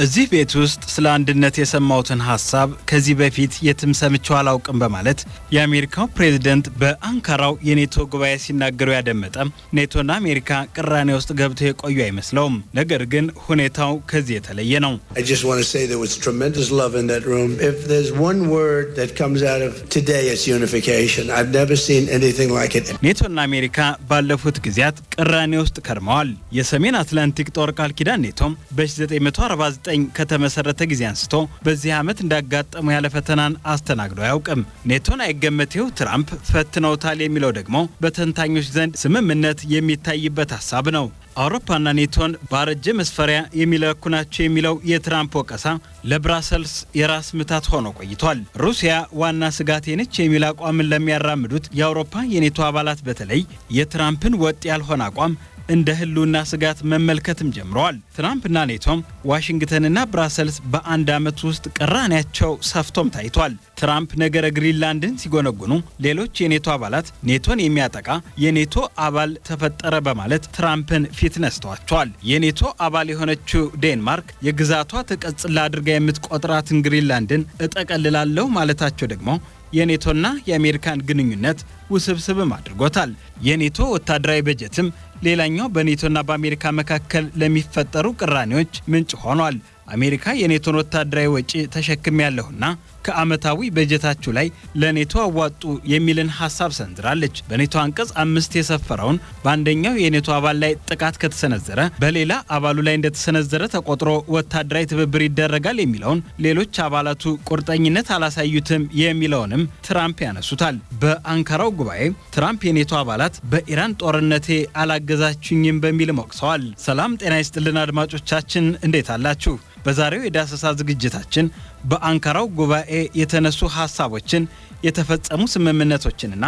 እዚህ ቤት ውስጥ ስለ አንድነት የሰማውትን ሐሳብ ከዚህ በፊት የትም ሰምቼው አላውቅም በማለት የአሜሪካው ፕሬዝዳንት በአንካራው የኔቶ ጉባኤ ሲናገሩ ያደመጠ ኔቶና አሜሪካ ቅራኔ ውስጥ ገብተው የቆዩ አይመስለውም። ነገር ግን ሁኔታው ከዚህ የተለየ ነው። I just want to say there was tremendous love in that room. If there's one word that comes out of today, it's unification. I've never seen anything like it. ኔቶና አሜሪካ ባለፉት ጊዜያት ቅራኔ ውስጥ ከርመዋል። የሰሜን አትላንቲክ ጦር ቃል ኪዳን ኔቶ በ1949 ከተመሰረተ ጊዜ አንስቶ በዚህ ዓመት እንዳጋጠሙ ያለ ፈተናን አስተናግዶ አያውቅም። ኔቶን አይገመቴው ትራምፕ ፈትነውታል የሚለው ደግሞ በተንታኞች ዘንድ ስምምነት የሚታይበት ሐሳብ ነው። አውሮፓና ኔቶን ባረጀ መስፈሪያ የሚለኩ ናቸው የሚለው የትራምፕ ወቀሳ ለብራሰልስ የራስ ምታት ሆኖ ቆይቷል። ሩሲያ ዋና ስጋቴ ነች የሚል አቋምን ለሚያራምዱት የአውሮፓ የኔቶ አባላት በተለይ የትራምፕን ወጥ ያልሆነ አቋም እንደ ህልውና ስጋት መመልከትም ጀምረዋል። ትራምፕና ኔቶም ዋሽንግተንና ብራሰልስ በአንድ ዓመት ውስጥ ቅራኔያቸው ሰፍቶም ታይቷል። ትራምፕ ነገረ ግሪንላንድን ሲጎነጉኑ ሌሎች የኔቶ አባላት ኔቶን የሚያጠቃ የኔቶ አባል ተፈጠረ በማለት ትራምፕን ፊት ነስተዋቸዋል። የኔቶ አባል የሆነችው ዴንማርክ የግዛቷ ተቀጽላ አድርጋ የምትቆጥራትን ግሪንላንድን እጠቀልላለሁ ማለታቸው ደግሞ የኔቶና የአሜሪካን ግንኙነት ውስብስብም አድርጎታል። የኔቶ ወታደራዊ በጀትም ሌላኛው በኔቶና በአሜሪካ መካከል ለሚፈጠሩ ቅራኔዎች ምንጭ ሆኗል። አሜሪካ የኔቶን ወታደራዊ ወጪ ተሸክሚያለሁና ከዓመታዊ በጀታችሁ ላይ ለኔቶ አዋጡ የሚልን ሐሳብ ሰንዝራለች። በኔቶ አንቀጽ 5 የሰፈረውን በአንደኛው የኔቶ አባል ላይ ጥቃት ከተሰነዘረ በሌላ አባሉ ላይ እንደተሰነዘረ ተቆጥሮ ወታደራዊ ትብብር ይደረጋል የሚለውን ሌሎች አባላቱ ቁርጠኝነት አላሳዩትም የሚለውንም ትራምፕ ያነሱታል። በአንካራው ጉባኤ ትራምፕ የኔቶ አባላት በኢራን ጦርነቴ አላገዛችሁኝም በሚል ወቅሰዋል። ሰላም ጤና ይስጥልን አድማጮቻችን፣ እንዴት አላችሁ? በዛሬው የዳሰሳ ዝግጅታችን በአንካራው ጉባኤ የተነሱ ሐሳቦችን፣ የተፈጸሙ ስምምነቶችንና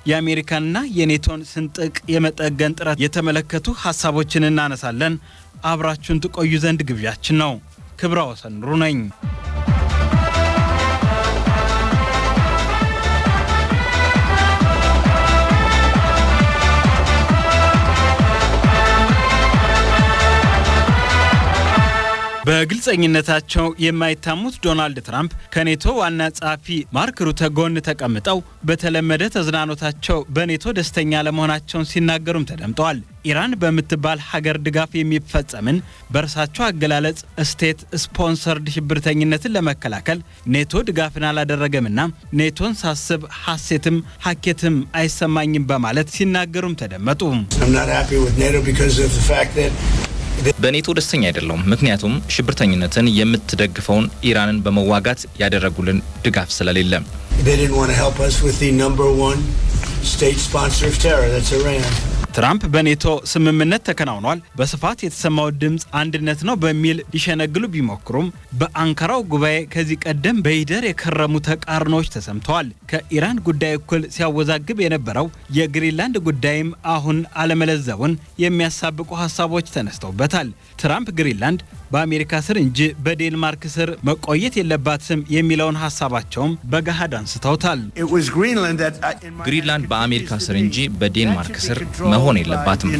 የአሜሪካንና የኔቶን ስንጥቅ የመጠገን ጥረት የተመለከቱ ሐሳቦችን እናነሳለን። አብራችሁን ትቆዩ ዘንድ ግብዣችን ነው። ክብራ ወሰንሩ ነኝ። በግልጸኝነታቸው የማይታሙት ዶናልድ ትራምፕ ከኔቶ ዋና ጸሐፊ ማርክ ሩተ ጎን ተቀምጠው በተለመደ ተዝናኖታቸው በኔቶ ደስተኛ ለመሆናቸውን ሲናገሩም ተደምጠዋል። ኢራን በምትባል ሀገር ድጋፍ የሚፈጸምን በእርሳቸው አገላለጽ ስቴት ስፖንሰርድ ሽብርተኝነትን ለመከላከል ኔቶ ድጋፍን አላደረገምና ኔቶን ሳስብ ሐሴትም ሐኬትም አይሰማኝም በማለት ሲናገሩም ተደመጡ። በኔቶ ደስተኛ አይደለም፣ ምክንያቱም ሽብርተኝነትን የምትደግፈውን ኢራንን በመዋጋት ያደረጉልን ድጋፍ ስለሌለ። ትራምፕ በኔቶ ስምምነት ተከናውኗል፣ በስፋት የተሰማው ድምፅ አንድነት ነው በሚል ሊሸነግሉ ቢሞክሩም በአንካራው ጉባኤ ከዚህ ቀደም በይደር የከረሙ ተቃርኖች ተሰምተዋል። ከኢራን ጉዳይ እኩል ሲያወዛግብ የነበረው የግሪንላንድ ጉዳይም አሁን አለመለዘቡን የሚያሳብቁ ሐሳቦች ተነስተውበታል። ትራምፕ ግሪንላንድ በአሜሪካ ስር እንጂ በዴንማርክ ስር መቆየት የለባትም የሚለውን ሐሳባቸውም በገሃድ አንስተውታል። ግሪንላንድ በአሜሪካ ስር እንጂ በዴንማርክ ስር መሆን የለባትም።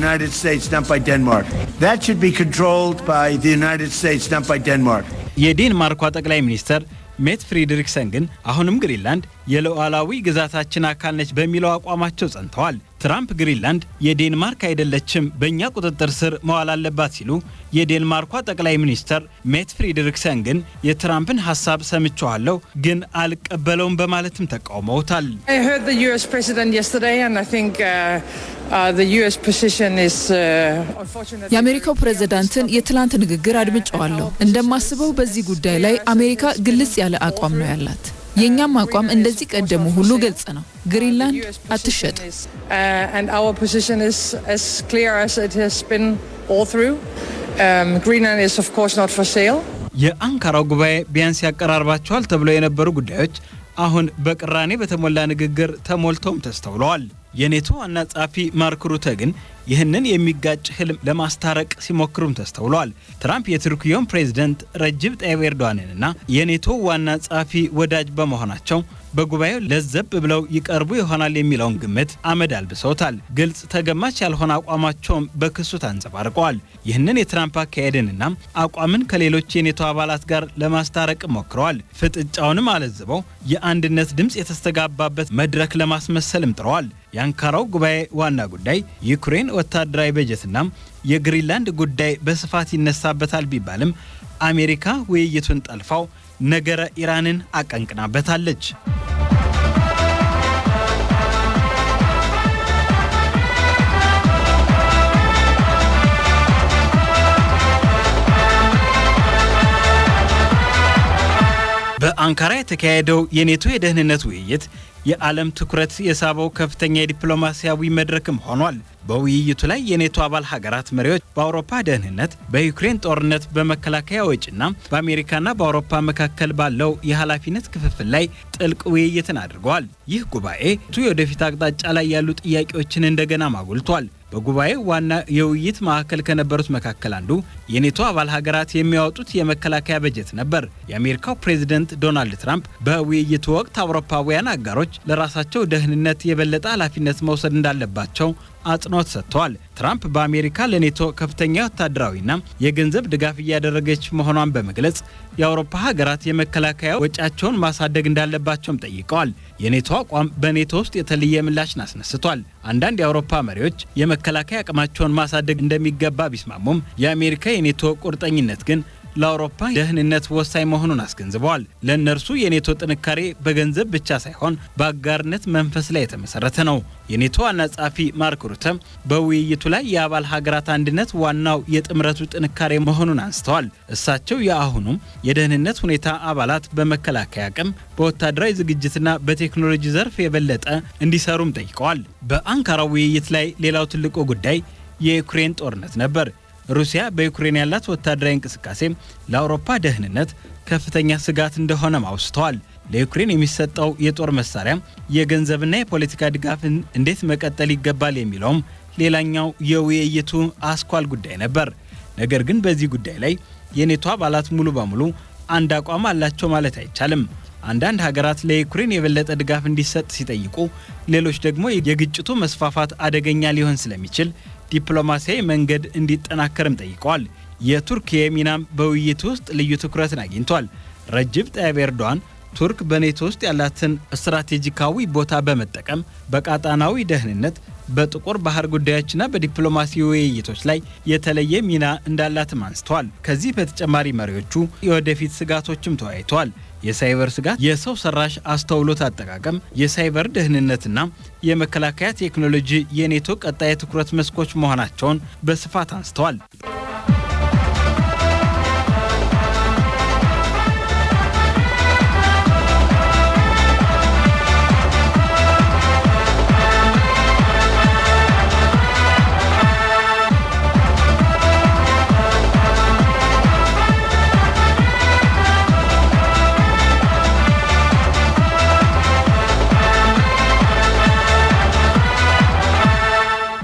የዴንማርኳ ጠቅላይ ሚኒስትር ሜት ፍሪድሪክሰን ግን አሁንም ግሪንላንድ የሉዓላዊ ግዛታችን አካል ነች በሚለው አቋማቸው ጸንተዋል። ትራምፕ ግሪንላንድ የዴንማርክ አይደለችም፣ በእኛ ቁጥጥር ስር መዋል አለባት ሲሉ፣ የዴንማርኳ ጠቅላይ ሚኒስትር ሜት ፍሪድሪክሰን ግን የትራምፕን ሐሳብ ሰምቼዋለሁ ግን አልቀበለውም በማለትም ተቃውመውታል። የአሜሪካው ፕሬዝዳንትን የትላንት ንግግር አድምጨዋለሁ። እንደማስበው በዚህ ጉዳይ ላይ አሜሪካ ግልጽ ያለ አቋም ነው ያላት። የኛም አቋም እንደዚህ ቀደሙ ሁሉ ግልጽ ነው። ግሪንላንድ አትሸጥ። የአንካራው ጉባኤ ቢያንስ ያቀራርባቸዋል ተብለው የነበሩ ጉዳዮች አሁን በቅራኔ በተሞላ ንግግር ተሞልተውም ተስተውለዋል። የኔቶ ዋና ጸሐፊ ማርክ ሩተ ግን ይህንን የሚጋጭ ህልም ለማስታረቅ ሲሞክሩም ተስተውለዋል። ትራምፕ የቱርኪዮን ፕሬዝዳንት ረጅብ ጣይብ ኤርዶዋንንና የኔቶ ዋና ጸሐፊ ወዳጅ በመሆናቸው በጉባኤው ለዘብ ብለው ይቀርቡ ይሆናል የሚለውን ግምት አመድ አልብሰውታል። ግልጽ ተገማች ያልሆነ አቋማቸውም በክሱ ተንጸባርቀዋል። ይህንን የትራምፕ አካሄድንና አቋምን ከሌሎች የኔቶ አባላት ጋር ለማስታረቅ ሞክረዋል። ፍጥጫውንም አለዝበው የአንድነት ድምፅ የተስተጋባበት መድረክ ለማስመሰልም ጥረዋል። የአንካራው ጉባኤ ዋና ጉዳይ ዩክሬን ወታደራዊ በጀትና የግሪንላንድ ጉዳይ በስፋት ይነሳበታል ቢባልም አሜሪካ ውይይቱን ጠልፋው ነገረ ኢራንን አቀንቅናበታለች። በአንካራ የተካሄደው የኔቶ የደህንነት ውይይት የዓለም ትኩረት የሳበው ከፍተኛ የዲፕሎማሲያዊ መድረክም ሆኗል። በውይይቱ ላይ የኔቶ አባል ሀገራት መሪዎች በአውሮፓ ደህንነት፣ በዩክሬን ጦርነት፣ በመከላከያ ወጪና በአሜሪካና በአውሮፓ መካከል ባለው የኃላፊነት ክፍፍል ላይ ጥልቅ ውይይትን አድርገዋል። ይህ ጉባኤ የወደፊት አቅጣጫ ላይ ያሉ ጥያቄዎችን እንደገና ማጉልቷል። በጉባኤው ዋና የውይይት ማዕከል ከነበሩት መካከል አንዱ የኔቶ አባል ሀገራት የሚያወጡት የመከላከያ በጀት ነበር። የአሜሪካው ፕሬዝዳንት ዶናልድ ትራምፕ በውይይቱ ወቅት አውሮፓውያን አጋሮች ለራሳቸው ደህንነት የበለጠ ኃላፊነት መውሰድ እንዳለባቸው አጽንኦት ሰጥተዋል። ትራምፕ በአሜሪካ ለኔቶ ከፍተኛ ወታደራዊና የገንዘብ ድጋፍ እያደረገች መሆኗን በመግለጽ የአውሮፓ ሀገራት የመከላከያ ወጪያቸውን ማሳደግ እንዳለባቸውም ጠይቀዋል። የኔቶ አቋም በኔቶ ውስጥ የተለየ ምላሽን አስነስቷል። አንዳንድ የአውሮፓ መሪዎች የመከላከያ አቅማቸውን ማሳደግ እንደሚገባ ቢስማሙም የአሜሪካ የኔቶ ቁርጠኝነት ግን ለአውሮፓ ደህንነት ወሳኝ መሆኑን አስገንዝበዋል። ለእነርሱ የኔቶ ጥንካሬ በገንዘብ ብቻ ሳይሆን በአጋርነት መንፈስ ላይ የተመሰረተ ነው። የኔቶ ዋና ጸሐፊ ማርክ ሩተ በውይይቱ ላይ የአባል ሀገራት አንድነት ዋናው የጥምረቱ ጥንካሬ መሆኑን አንስተዋል። እሳቸው የአሁኑም የደህንነት ሁኔታ አባላት በመከላከያ አቅም፣ በወታደራዊ ዝግጅትና በቴክኖሎጂ ዘርፍ የበለጠ እንዲሰሩም ጠይቀዋል። በአንካራው ውይይት ላይ ሌላው ትልቁ ጉዳይ የዩክሬን ጦርነት ነበር። ሩሲያ በዩክሬን ያላት ወታደራዊ እንቅስቃሴ ለአውሮፓ ደህንነት ከፍተኛ ስጋት እንደሆነም አውስተዋል። ለዩክሬን የሚሰጠው የጦር መሳሪያ፣ የገንዘብና የፖለቲካ ድጋፍን እንዴት መቀጠል ይገባል የሚለውም ሌላኛው የውይይቱ አስኳል ጉዳይ ነበር። ነገር ግን በዚህ ጉዳይ ላይ የኔቶ አባላት ሙሉ በሙሉ አንድ አቋም አላቸው ማለት አይቻልም። አንዳንድ ሀገራት ለዩክሬን የበለጠ ድጋፍ እንዲሰጥ ሲጠይቁ፣ ሌሎች ደግሞ የግጭቱ መስፋፋት አደገኛ ሊሆን ስለሚችል ዲፕሎማሲያዊ መንገድ እንዲጠናከርም ጠይቀዋል። የቱርክ ሚናም በውይይቱ ውስጥ ልዩ ትኩረትን አግኝቷል። ረጅብ ጣይብ ኤርዶዋን ቱርክ በኔቶ ውስጥ ያላትን ስትራቴጂካዊ ቦታ በመጠቀም በቀጣናዊ ደህንነት፣ በጥቁር ባህር ጉዳዮችና በዲፕሎማሲ ውይይቶች ላይ የተለየ ሚና እንዳላትም አንስተዋል። ከዚህ በተጨማሪ መሪዎቹ የወደፊት ስጋቶችም ተወያይተዋል። የሳይበር ስጋት፣ የሰው ሰራሽ አስተውሎት አጠቃቀም፣ የሳይበር ደህንነትና የመከላከያ ቴክኖሎጂ የኔቶ ቀጣይ የትኩረት መስኮች መሆናቸውን በስፋት አንስተዋል።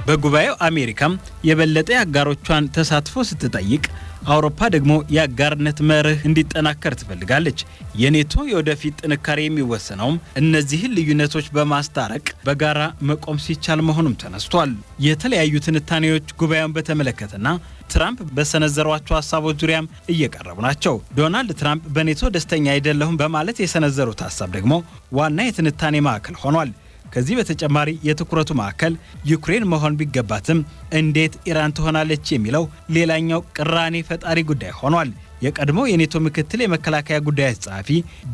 በጉባኤው አሜሪካም የበለጠ የአጋሮቿን ተሳትፎ ስትጠይቅ፣ አውሮፓ ደግሞ የአጋርነት መርህ እንዲጠናከር ትፈልጋለች። የኔቶ የወደፊት ጥንካሬ የሚወሰነውም እነዚህን ልዩነቶች በማስታረቅ በጋራ መቆም ሲቻል መሆኑም ተነስቷል። የተለያዩ ትንታኔዎች ጉባኤውን በተመለከተና ትራምፕ በሰነዘሯቸው ሀሳቦች ዙሪያም እየቀረቡ ናቸው። ዶናልድ ትራምፕ በኔቶ ደስተኛ አይደለሁም በማለት የሰነዘሩት ሀሳብ ደግሞ ዋና የትንታኔ ማዕከል ሆኗል። ከዚህ በተጨማሪ የትኩረቱ ማዕከል ዩክሬን መሆን ቢገባትም እንዴት ኢራን ትሆናለች የሚለው ሌላኛው ቅራኔ ፈጣሪ ጉዳይ ሆኗል። የቀድሞ የኔቶ ምክትል የመከላከያ ጉዳዮች ጸሐፊ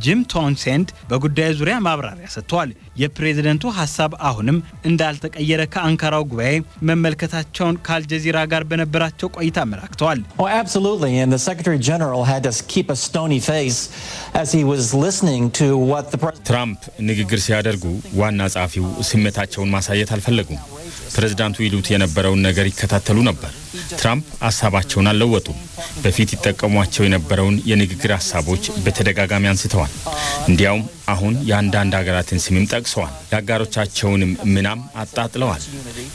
ጂም ቶንሴንድ በጉዳዩ ዙሪያ ማብራሪያ ሰጥተዋል። የፕሬዝደንቱ ሀሳብ አሁንም እንዳልተቀየረ ከአንካራው ጉባኤ መመልከታቸውን ከአልጀዚራ ጋር በነበራቸው ቆይታ አመላክተዋል። ትራምፕ ንግግር ሲያደርጉ ዋና ጸሐፊው ስሜታቸውን ማሳየት አልፈለጉም። ፕሬዝዳንቱ ይሉት የነበረውን ነገር ይከታተሉ ነበር። ትራምፕ ሐሳባቸውን አልለወጡም። በፊት ይጠቀሟቸው የነበረውን የንግግር ሐሳቦች በተደጋጋሚ አንስተዋል። እንዲያውም አሁን የአንዳንድ ሀገራትን ስምም ጠቅሰዋል። የአጋሮቻቸውንም ምናም አጣጥለዋል።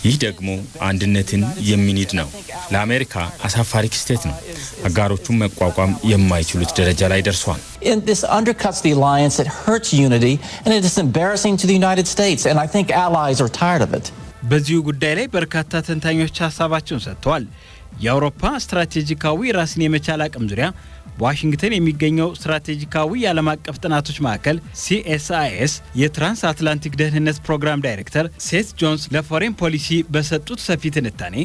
ይህ ደግሞ አንድነትን የሚንድ ነው። ለአሜሪካ አሳፋሪ ክስተት ነው። አጋሮቹን መቋቋም የማይችሉት ደረጃ ላይ ደርሷል። This undercuts the alliance, it hurts unity, and it is embarrassing to the United States, and I think allies are tired of it. በዚሁ ጉዳይ ላይ በርካታ ተንታኞች ሐሳባቸውን ሰጥተዋል። የአውሮፓ ስትራቴጂካዊ ራስን የመቻል አቅም ዙሪያ በዋሽንግተን የሚገኘው ስትራቴጂካዊ የዓለም አቀፍ ጥናቶች ማዕከል CSIS የትራንስ አትላንቲክ ደህንነት ፕሮግራም ዳይሬክተር ሴት ጆንስ ለፎሬን ፖሊሲ በሰጡት ሰፊ ትንታኔ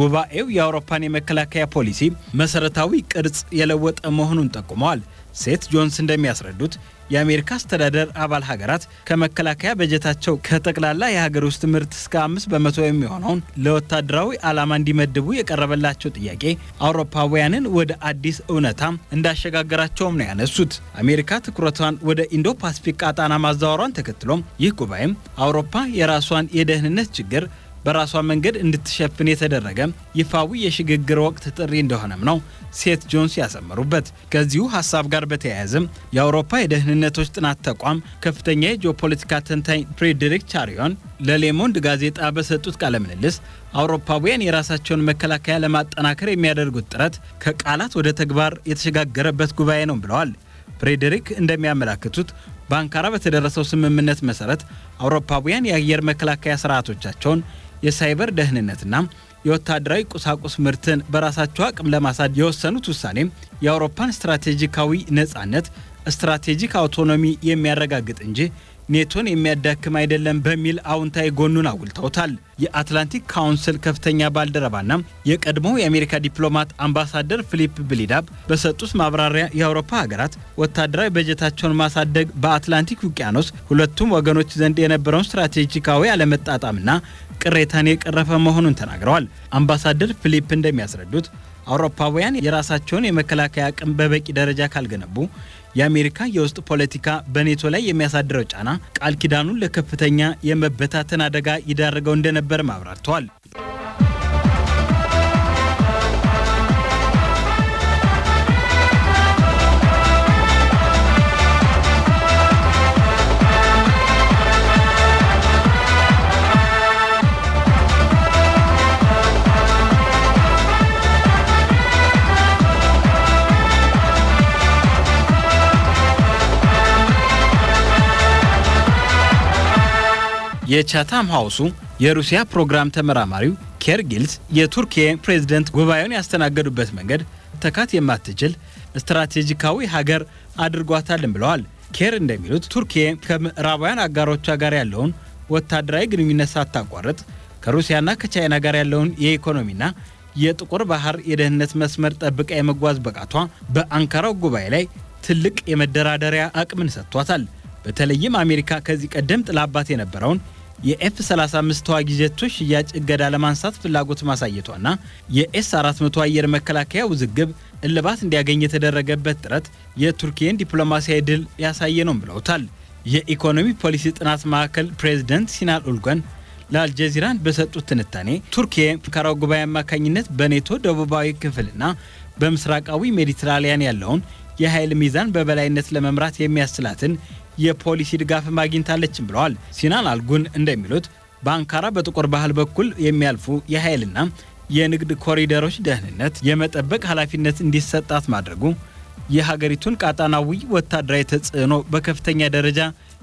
ጉባኤው የአውሮፓን የመከላከያ ፖሊሲ መሰረታዊ ቅርጽ የለወጠ መሆኑን ጠቁመዋል። ሴት ጆንስ እንደሚያስረዱት የአሜሪካ አስተዳደር አባል ሀገራት ከመከላከያ በጀታቸው ከጠቅላላ የሀገር ውስጥ ምርት እስከ 5% የሚሆነውን ለወታደራዊ ዓላማ እንዲመድቡ የቀረበላቸው ጥያቄ አውሮፓውያንን ወደ አዲስ እውነታ እንዳሸጋገራቸውም ነው ያነሱት። አሜሪካ ትኩረቷን ወደ ኢንዶ ፓሲፊክ ቀጣና ማዛወሯን ተከትሎም ይህ ጉባኤም አውሮፓ የራሷን የደህንነት ችግር በራሷ መንገድ እንድትሸፍን የተደረገ ይፋዊ የሽግግር ወቅት ጥሪ እንደሆነም ነው ሴት ጆንስ ያሰመሩበት። ከዚሁ ሐሳብ ጋር በተያያዘም የአውሮፓ የደህንነቶች ጥናት ተቋም ከፍተኛ የጂኦፖለቲካ ተንታኝ ፍሬድሪክ ቻሪዮን ለሌሞንድ ጋዜጣ በሰጡት ቃለ ምልልስ አውሮፓውያን የራሳቸውን መከላከያ ለማጠናከር የሚያደርጉት ጥረት ከቃላት ወደ ተግባር የተሸጋገረበት ጉባኤ ነው ብለዋል። ፍሬድሪክ እንደሚያመላክቱት በአንካራ በተደረሰው ስምምነት መሰረት አውሮፓውያን የአየር መከላከያ ስርዓቶቻቸውን የሳይበር ደህንነትና የወታደራዊ ቁሳቁስ ምርትን በራሳቸው አቅም ለማሳደግ የወሰኑት ውሳኔ የአውሮፓን ስትራቴጂካዊ ነጻነት፣ ስትራቴጂክ አውቶኖሚ የሚያረጋግጥ እንጂ ኔቶን የሚያዳክም አይደለም በሚል አውንታዊ ጎኑን አውልተውታል። የአትላንቲክ ካውንስል ከፍተኛ ባልደረባና የቀድሞው የአሜሪካ ዲፕሎማት አምባሳደር ፊሊፕ ብሊዳብ በሰጡት ማብራሪያ የአውሮፓ ሀገራት ወታደራዊ በጀታቸውን ማሳደግ በአትላንቲክ ውቅያኖስ ሁለቱም ወገኖች ዘንድ የነበረውን ስትራቴጂካዊ አለመጣጣምና ቅሬታን የቀረፈ መሆኑን ተናግረዋል። አምባሳደር ፊሊፕ እንደሚያስረዱት አውሮፓውያን የራሳቸውን የመከላከያ አቅም በበቂ ደረጃ ካልገነቡ የአሜሪካ የውስጥ ፖለቲካ በኔቶ ላይ የሚያሳድረው ጫና ቃል ኪዳኑን ለከፍተኛ የመበታተን አደጋ ይዳረገው እንደነበር ማብራርተዋል። የቻታም ሃውሱ የሩሲያ ፕሮግራም ተመራማሪው ኬር ጊልስ የቱርኪያ ፕሬዝዳንት ጉባኤውን ያስተናገዱበት መንገድ ተካት የማትችል ስትራቴጂካዊ ሀገር አድርጓታልን ብለዋል። ኬር እንደሚሉት ቱርኪያ ከምዕራባውያን አጋሮቿ ጋር ያለውን ወታደራዊ ግንኙነት ሳታቋርጥ ከሩሲያና ከቻይና ጋር ያለውን የኢኮኖሚና የጥቁር ባህር የደህንነት መስመር ጠብቃ የመጓዝ ብቃቷ በአንካራው ጉባኤ ላይ ትልቅ የመደራደሪያ አቅምን ሰጥቷታል። በተለይም አሜሪካ ከዚህ ቀደም ጥላባት የነበረውን የኤፍ-35 ተዋጊ ጀቶች ሽያጭ እገዳ ለማንሳት ፍላጎት ማሳየቷና የኤስ-400 አየር መከላከያ ውዝግብ እልባት እንዲያገኝ የተደረገበት ጥረት የቱርኪያን ዲፕሎማሲያዊ ድል ያሳየ ነው ብለውታል። የኢኮኖሚ ፖሊሲ ጥናት ማዕከል ፕሬዝዳንት ሲናን ኡልገን ለአልጀዚራን በሰጡት ትንታኔ ቱርኪያ በአንካራው ጉባኤ አማካኝነት በኔቶ ደቡባዊ ክፍልና በምስራቃዊ ሜዲትራኒያን ያለውን የኃይል ሚዛን በበላይነት ለመምራት የሚያስችላትን የፖሊሲ ድጋፍ ማግኝታለችም ብለዋል። ሲናን አልጉን እንደሚሉት በአንካራ በጥቁር ባህር በኩል የሚያልፉ የኃይልና የንግድ ኮሪደሮች ደህንነት የመጠበቅ ኃላፊነት እንዲሰጣት ማድረጉ የሀገሪቱን ቃጣናዊ ወታደራዊ ተጽዕኖ በከፍተኛ ደረጃ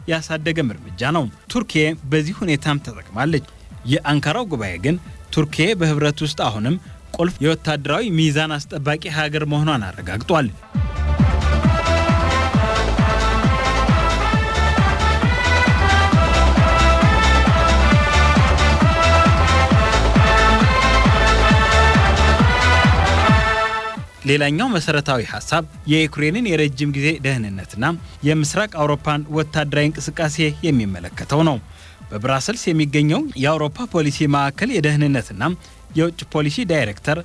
ያሳደገም እርምጃ ነው። ቱርኪያ በዚህ ሁኔታም ተጠቅማለች። የአንካራው ጉባኤ ግን ቱርኪያ በህብረት ውስጥ አሁንም ቁልፍ የወታደራዊ ሚዛን አስጠባቂ ሀገር መሆኗን አረጋግጧል። ሌላኛው መሰረታዊ ሐሳብ የዩክሬንን የረጅም ጊዜ ደህንነትና የምስራቅ አውሮፓን ወታደራዊ እንቅስቃሴ የሚመለከተው ነው። በብራሰልስ የሚገኘው የአውሮፓ ፖሊሲ ማዕከል የደህንነትና የውጭ ፖሊሲ ዳይሬክተር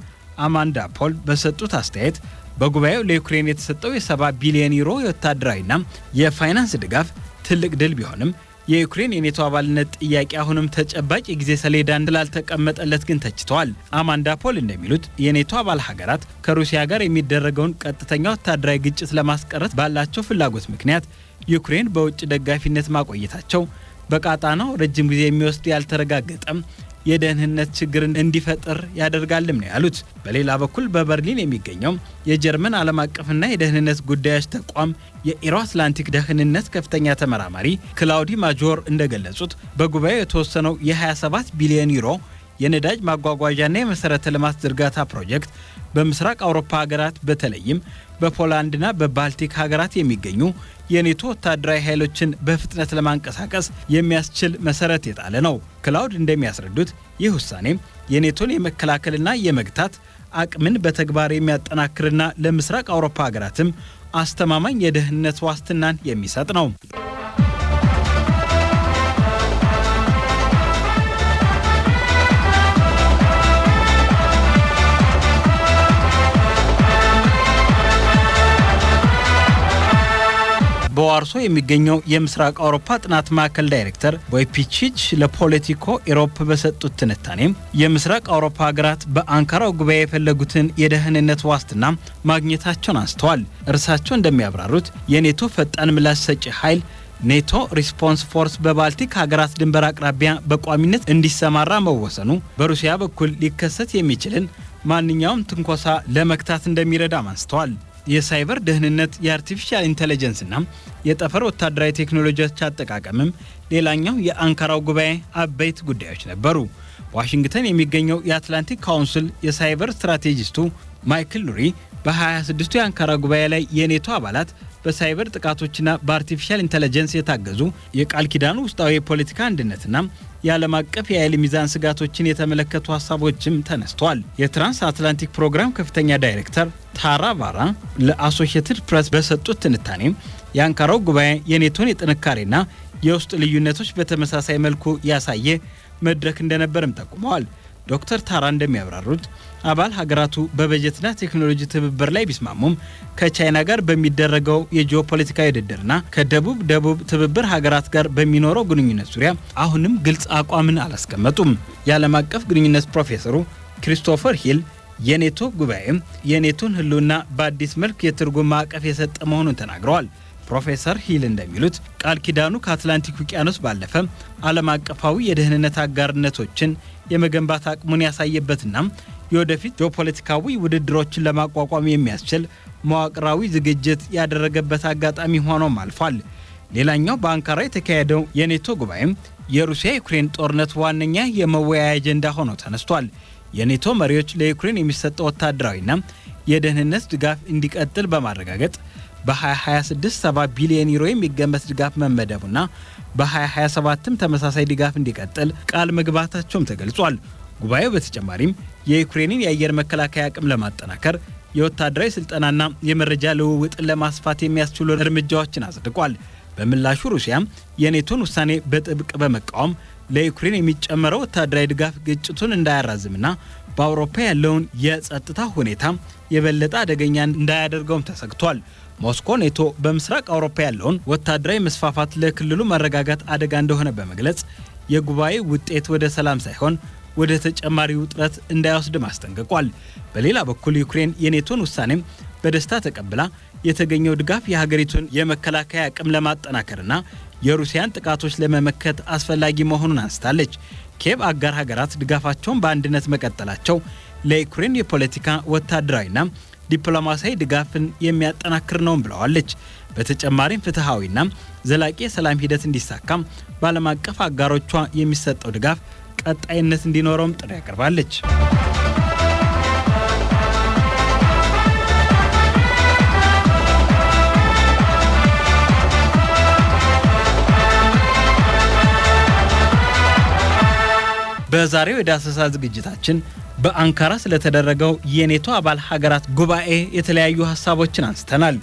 አማንዳ ፖል በሰጡት አስተያየት በጉባኤው ለዩክሬን የተሰጠው የ7 ቢሊዮን ዩሮ የወታደራዊና የፋይናንስ ድጋፍ ትልቅ ድል ቢሆንም የዩክሬን የኔቶ አባልነት ጥያቄ አሁንም ተጨባጭ የጊዜ ሰሌዳ እንዳልተቀመጠለት ግን ተችተዋል። አማንዳ ፖል እንደሚሉት የኔቶ አባል ሀገራት ከሩሲያ ጋር የሚደረገውን ቀጥተኛ ወታደራዊ ግጭት ለማስቀረት ባላቸው ፍላጎት ምክንያት ዩክሬን በውጭ ደጋፊነት ማቆየታቸው በቀጣናው ረጅም ጊዜ የሚወስድ ያልተረጋገጠም የደህንነት ችግር እንዲፈጠር ያደርጋልም ነው ያሉት። በሌላ በኩል በበርሊን የሚገኘው የጀርመን ዓለም አቀፍና የደህንነት ጉዳዮች ተቋም የኢሮ አትላንቲክ ደህንነት ከፍተኛ ተመራማሪ ክላውዲ ማጆር እንደገለጹት በጉባኤው የተወሰነው የ27 ቢሊዮን ዩሮ የነዳጅ ማጓጓዣና የመሰረተ ልማት ዝርጋታ ፕሮጀክት በምስራቅ አውሮፓ ሀገራት በተለይም በፖላንድና በባልቲክ ሀገራት የሚገኙ የኔቶ ወታደራዊ ኃይሎችን በፍጥነት ለማንቀሳቀስ የሚያስችል መሰረት የጣለ ነው። ክላውድ እንደሚያስረዱት ይህ ውሳኔ የኔቶን የመከላከልና የመግታት አቅምን በተግባር የሚያጠናክርና ለምስራቅ አውሮፓ ሀገራትም አስተማማኝ የደህንነት ዋስትናን የሚሰጥ ነው። በዋርሶ የሚገኘው የምስራቅ አውሮፓ ጥናት ማዕከል ዳይሬክተር ቮይፒቺች ለፖለቲኮ ኢሮፕ በሰጡት ትንታኔም የምስራቅ አውሮፓ ሀገራት በአንካራው ጉባኤ የፈለጉትን የደህንነት ዋስትና ማግኘታቸውን አንስተዋል። እርሳቸው እንደሚያብራሩት የኔቶ ፈጣን ምላሽ ሰጪ ኃይል ኔቶ ሪስፖንስ ፎርስ በባልቲክ ሀገራት ድንበር አቅራቢያ በቋሚነት እንዲሰማራ መወሰኑ በሩሲያ በኩል ሊከሰት የሚችልን ማንኛውም ትንኮሳ ለመክታት እንደሚረዳም አንስተዋል። የሳይበር ደህንነት፣ የአርቲፊሻል ኢንተለጀንስ እና የጠፈር ወታደራዊ ቴክኖሎጂዎች አጠቃቀምም ሌላኛው የአንካራው ጉባኤ አበይት ጉዳዮች ነበሩ። ዋሽንግተን የሚገኘው የአትላንቲክ ካውንስል የሳይበር ስትራቴጂስቱ ማይክል ኑሪ በ26ቱ የአንካራ ጉባኤ ላይ የኔቶ አባላት በሳይበር ጥቃቶችና በአርቲፊሻል ኢንተለጀንስ የታገዙ የቃል ኪዳኑ ውስጣዊ የፖለቲካ አንድነትና የዓለም አቀፍ የኃይል ሚዛን ስጋቶችን የተመለከቱ ሀሳቦችም ተነስተዋል። የትራንስ አትላንቲክ ፕሮግራም ከፍተኛ ዳይሬክተር ታራ ቫራ ለአሶሺየትድ ፕሬስ በሰጡት ትንታኔ የአንካራው ጉባኤ የኔቶን የጥንካሬና የውስጥ ልዩነቶች በተመሳሳይ መልኩ ያሳየ መድረክ እንደነበርም ጠቁመዋል። ዶክተር ታራ እንደሚያብራሩት አባል ሀገራቱ በበጀትና ቴክኖሎጂ ትብብር ላይ ቢስማሙም ከቻይና ጋር በሚደረገው የጂኦፖለቲካዊ ውድድርና ከደቡብ ትብብር ሀገራት ጋር በሚኖረው ግንኙነት ዙሪያ አሁንም ግልጽ አቋምን አላስቀመጡም። የዓለም አቀፍ ግንኙነት ፕሮፌሰሩ ክሪስቶፈር ሂል የኔቶ ጉባኤም የኔቶን ህልውና በአዲስ መልክ የትርጉም ማዕቀፍ የሰጠ መሆኑን ተናግረዋል። ፕሮፌሰር ሂል እንደሚሉት ቃል ኪዳኑ ከአትላንቲክ ውቅያኖስ ባለፈ ዓለም አቀፋዊ የደህንነት አጋርነቶችን የመገንባት አቅሙን ያሳየበትና የወደፊት ጂኦፖለቲካዊ ውድድሮችን ለማቋቋም የሚያስችል መዋቅራዊ ዝግጅት ያደረገበት አጋጣሚ ሆኖም አልፏል። ሌላኛው በአንካራ የተካሄደው የኔቶ ጉባኤም የሩሲያ ዩክሬን ጦርነት ዋነኛ የመወያያ አጀንዳ ሆኖ ተነስቷል። የኔቶ መሪዎች ለዩክሬን የሚሰጠው ወታደራዊና የደህንነት ድጋፍ እንዲቀጥል በማረጋገጥ በ2026 7 ቢሊዮን ዩሮ የሚገመት ድጋፍ መመደቡና በ2027ም ተመሳሳይ ድጋፍ እንዲቀጥል ቃል መግባታቸውም ተገልጿል። ጉባኤው በተጨማሪም የዩክሬንን የአየር መከላከያ አቅም ለማጠናከር የወታደራዊ ስልጠናና የመረጃ ልውውጥን ለማስፋት የሚያስችሉ እርምጃዎችን አጽድቋል። በምላሹ ሩሲያም የኔቶን ውሳኔ በጥብቅ በመቃወም ለዩክሬን የሚጨመረው ወታደራዊ ድጋፍ ግጭቱን እንዳያራዝምና በአውሮፓ ያለውን የጸጥታ ሁኔታ የበለጠ አደገኛ እንዳያደርገውም ተሰግቷል። ሞስኮ ኔቶ በምስራቅ አውሮፓ ያለውን ወታደራዊ መስፋፋት ለክልሉ መረጋጋት አደጋ እንደሆነ በመግለጽ የጉባኤ ውጤት ወደ ሰላም ሳይሆን ወደ ተጨማሪ ውጥረት እንዳይወስድ ማስጠንቀቋል። በሌላ በኩል ዩክሬን የኔቶን ውሳኔም በደስታ ተቀብላ የተገኘው ድጋፍ የሀገሪቱን የመከላከያ አቅም ለማጠናከርና የሩሲያን ጥቃቶች ለመመከት አስፈላጊ መሆኑን አንስታለች። ኬቭ አጋር ሀገራት ድጋፋቸውን በአንድነት መቀጠላቸው ለዩክሬን የፖለቲካ ወታደራዊና ዲፕሎማሲያዊ ድጋፍን የሚያጠናክር ነው ብለዋለች። በተጨማሪም ፍትሃዊና ዘላቂ የሰላም ሂደት እንዲሳካም በዓለም አቀፍ አጋሮቿ የሚሰጠው ድጋፍ ቀጣይነት እንዲኖረውም ጥሪ ያቀርባለች። በዛሬው የዳሰሳ ዝግጅታችን በአንካራ ስለተደረገው የኔቶ አባል ሀገራት ጉባኤ የተለያዩ ሀሳቦችን አንስተናል።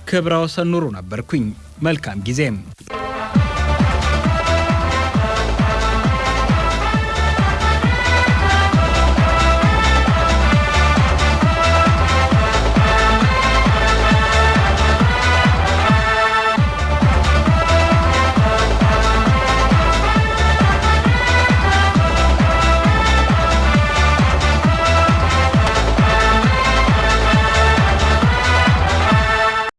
ክብረ ወሰን ኑሩ ነበርኩኝ። መልካም ጊዜም